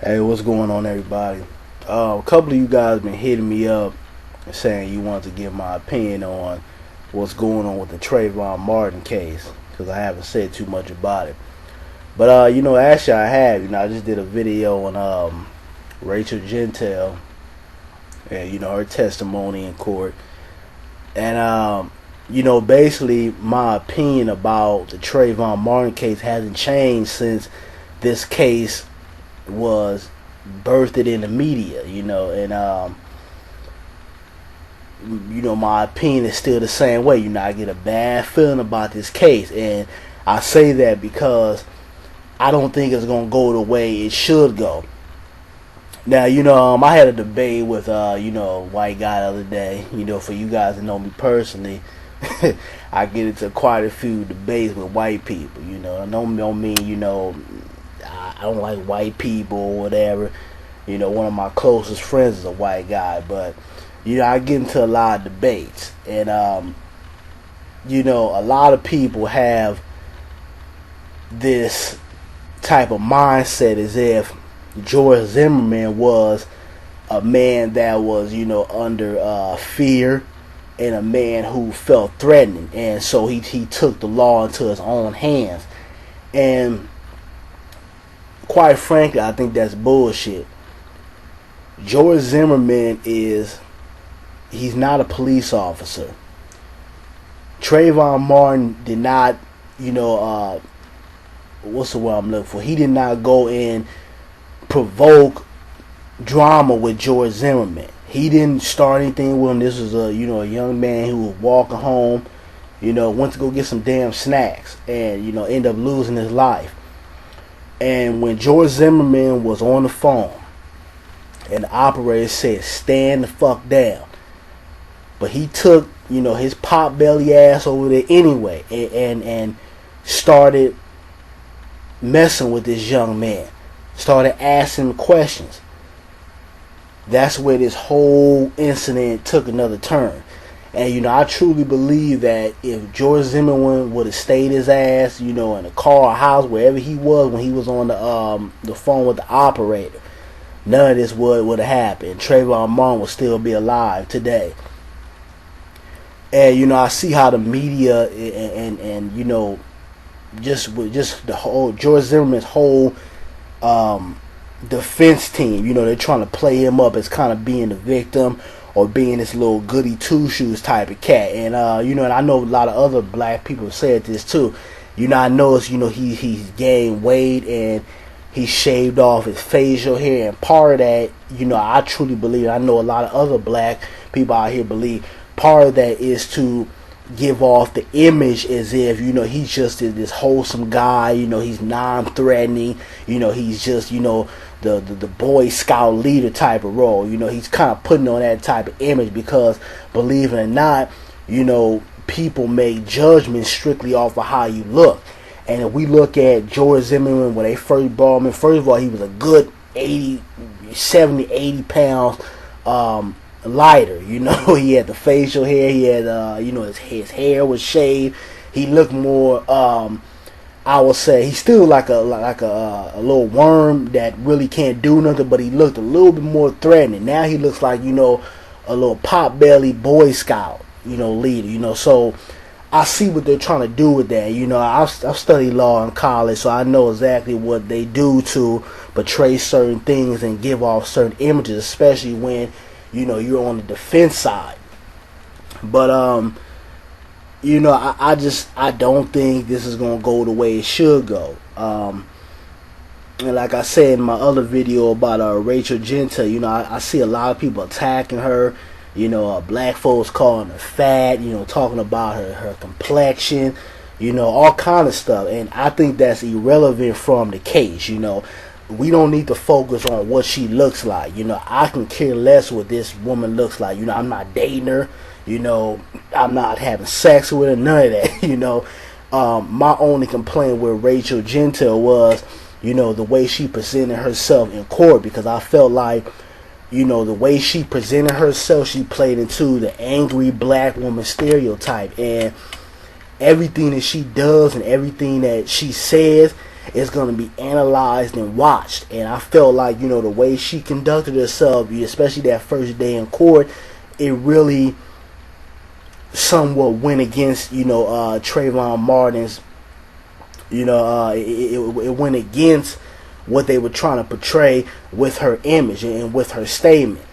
Hey, what's going on, everybody? A couple of you guys been hitting me up and saying you want to give my opinion on what's going on with the Trayvon Martin case because I haven't said too much about it. But actually, I have. I just did a video on Rachel Gentile and her testimony in court, and basically my opinion about the Trayvon Martin case hasn't changed since this case was birthed in the media, and my opinion is still the same way. I get a bad feeling about this case, and I say that because I don't think it's gonna go the way it should go. Now, I had a debate with a white guy the other day. For you guys that know me personally, I get into quite a few debates with white people. I don't mean I don't like white people or whatever. One of my closest friends is a white guy, but I get into a lot of debates, and a lot of people have this type of mindset as if George Zimmerman was a man that was under fear, and a man who felt threatened, and so he took the law into his own hands. And quite frankly, I think that's bullshit. George Zimmerman he's not a police officer. Trayvon Martin did not, what's the word I'm looking for? He did not go and provoke drama with George Zimmerman. He didn't start anything with him. This was a young man who was walking home, went to go get some damn snacks, and ended up losing his life. And when George Zimmerman was on the phone, and the operator said, "Stand the fuck down," but he took his pot belly ass over there anyway, and started messing with this young man, started asking him questions. That's where this whole incident took another turn. And I truly believe that if George Zimmerman would have stayed his ass, in a car or house, wherever he was when he was on the phone with the operator, none of this would have happened. Trayvon Martin would still be alive today. And I see how the media and just the whole George Zimmerman's whole defense team, they're trying to play him up as kind of being the victim, or being this little goody two shoes type of cat. And and I know a lot of other black people said this too. I noticed he's gained weight, and he shaved off his facial hair, and part of that, I truly believe, I know a lot of other black people out here believe, part of that is to give off the image as if he's just this wholesome guy. He's non-threatening. He's just the Boy Scout leader type of role. He's kind of putting on that type of image because, believe it or not, people make judgments strictly off of how you look. And if we look at George Zimmerman when they first brought him in, first of all, he was a good 80 pounds lighter. He had the facial hair. He had his hair was shaved. He looked more I would say he's still like a little worm that really can't do nothing, but he looked a little bit more threatening. Now he looks like a little pot belly Boy Scout leader. So I see what they're trying to do with that. I've studied law in college, so I know exactly what they do to portray certain things and give off certain images, especially when you're on the defense side. But I don't think this is gonna go the way it should go. And like I said in my other video about Rachel Gentile, I see a lot of people attacking her. Black folks calling her fat. Talking about her complexion. All kind of stuff. And I think that's irrelevant from the case. We don't need to focus on what she looks like. I can care less what this woman looks like. I'm not dating her. I'm not having sex with her, none of that. My only complaint with Rachel Gentile was, the way she presented herself in court, because I felt like, the way she presented herself, she played into the angry black woman stereotype, and everything that she does and everything that she says, is going to be analyzed and watched. And I felt like, the way she conducted herself, especially that first day in court, it really somewhat went against, Trayvon Martin's, it went against what they were trying to portray with her image and with her statement.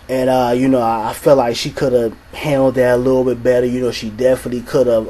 And, I felt like she could have handled that a little bit better. She definitely could have,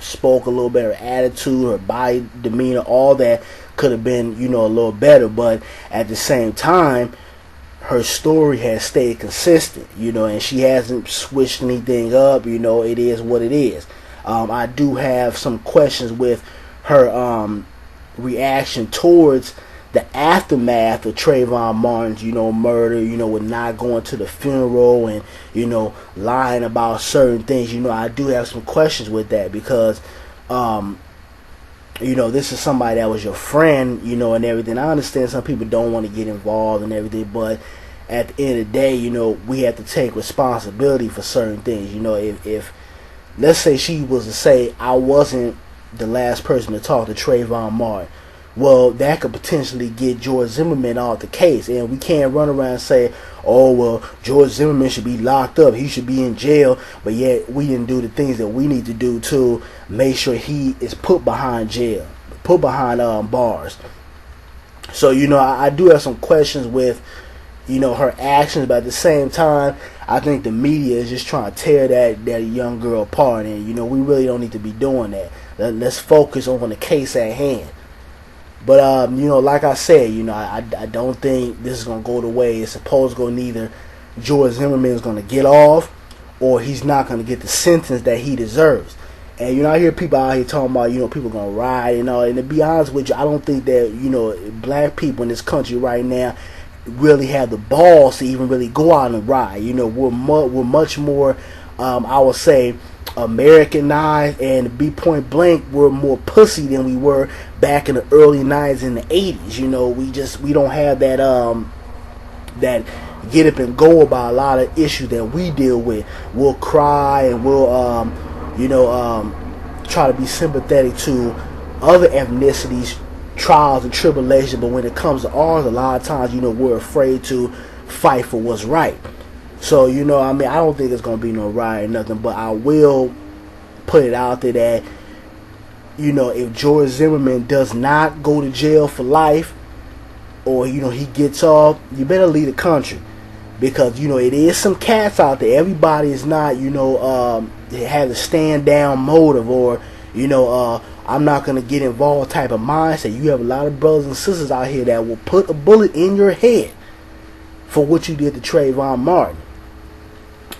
spoke a little better attitude, her body demeanor, all that could have been, a little better. But at the same time, her story has stayed consistent, and she hasn't switched anything up. It is what it is. I do have some questions with her reaction towards the aftermath of Trayvon Martin's, murder, with not going to the funeral and, lying about certain things. I do have some questions with that because, this is somebody that was your friend, and everything. I understand some people don't want to get involved and everything, but at the end of the day, we have to take responsibility for certain things. If let's say she was to say, I wasn't the last person to talk to Trayvon Martin, well, that could potentially get George Zimmerman off the case. And we can't run around and say, oh, well, George Zimmerman should be locked up, he should be in jail, but yet we didn't do the things that we need to do to make sure he is put behind bars. So, I do have some questions with, her actions, but at the same time, I think the media is just trying to tear that young girl apart, and, we really don't need to be doing that. Let's focus on the case at hand. But, like I said, I don't think this is going to go the way it's supposed to go. Neither George Zimmerman is going to get off, or he's not going to get the sentence that he deserves. And, I hear people out here talking about, people going to riot and all. And to be honest with you, I don't think that, black people in this country right now really have the balls to even really go out and riot. We're much more, I would say, Americanized, and to be point blank, we're more pussy than we were back in the early 90s and the 80s. We don't have that get up and go about a lot of issues that we deal with. We'll cry and we'll try to be sympathetic to other ethnicities' trials and tribulations, but when it comes to ours, a lot of times we're afraid to fight for what's right. So, I don't think it's going to be no riot or nothing, but I will put it out there that, if George Zimmerman does not go to jail for life, or, he gets off, you better leave the country. Because, it is some cats out there. Everybody is not, has a stand down motive, or, I'm not going to get involved type of mindset. You have a lot of brothers and sisters out here that will put a bullet in your head for what you did to Trayvon Martin.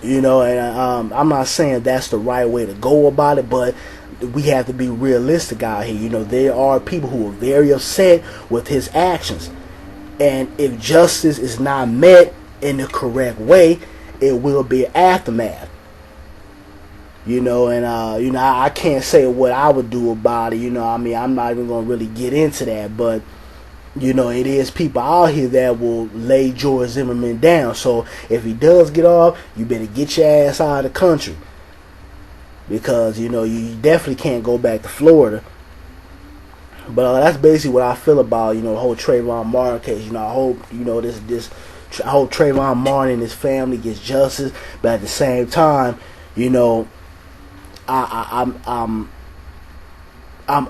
And I'm not saying that's the right way to go about it, but we have to be realistic out here. There are people who are very upset with his actions. And if justice is not met in the correct way, it will be an aftermath. I can't say what I would do about it. I'm not even going to really get into that, but it is people out here that will lay George Zimmerman down. So if he does get off, you better get your ass out of the country, because you definitely can't go back to Florida. But that's basically what I feel about the whole Trayvon Martin case. I hope I hope Trayvon Martin and his family gets justice, but at the same time, I'm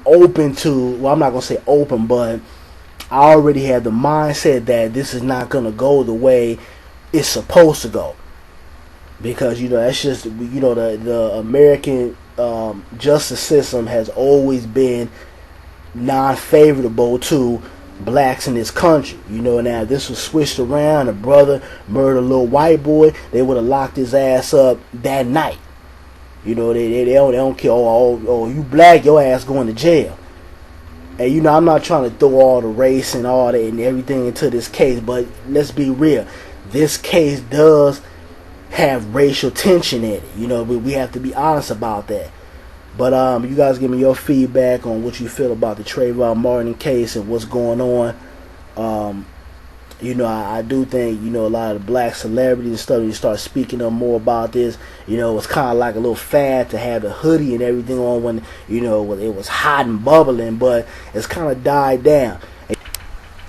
open to, well, I'm not gonna say open, but I already have the mindset that this is not going to go the way it's supposed to go. Because, that's just, the American justice system has always been non-favorable to blacks in this country. Now this was switched around. A brother murdered a little white boy, they would have locked his ass up that night. They don't care. Oh, you black, your ass going to jail. And I'm not trying to throw all the race and all that and everything into this case, but let's be real. This case does have racial tension in it. We have to be honest about that. But you guys give me your feedback on what you feel about the Trayvon Martin case and what's going on. I do think, a lot of the black celebrities and stuff, you start speaking up more about this. It's kind of like a little fad to have the hoodie and everything on when, when it was hot and bubbling, but it's kind of died down.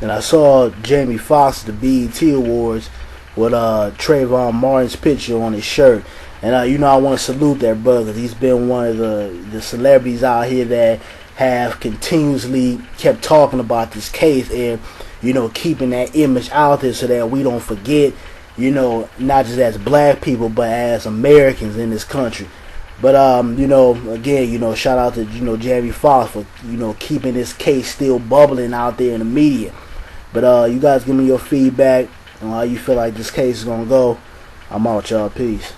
And I saw Jamie Foxx at the BET Awards with Trayvon Martin's picture on his shirt. And, I want to salute that brother, because he's been one of the celebrities out here that have continuously kept talking about this case and, keeping that image out there so that we don't forget, not just as black people, but as Americans in this country. But, again, shout out to, Jamie Foxx for, keeping this case still bubbling out there in the media. But, you guys give me your feedback on how you feel like this case is going to go. I'm out, y'all. Peace.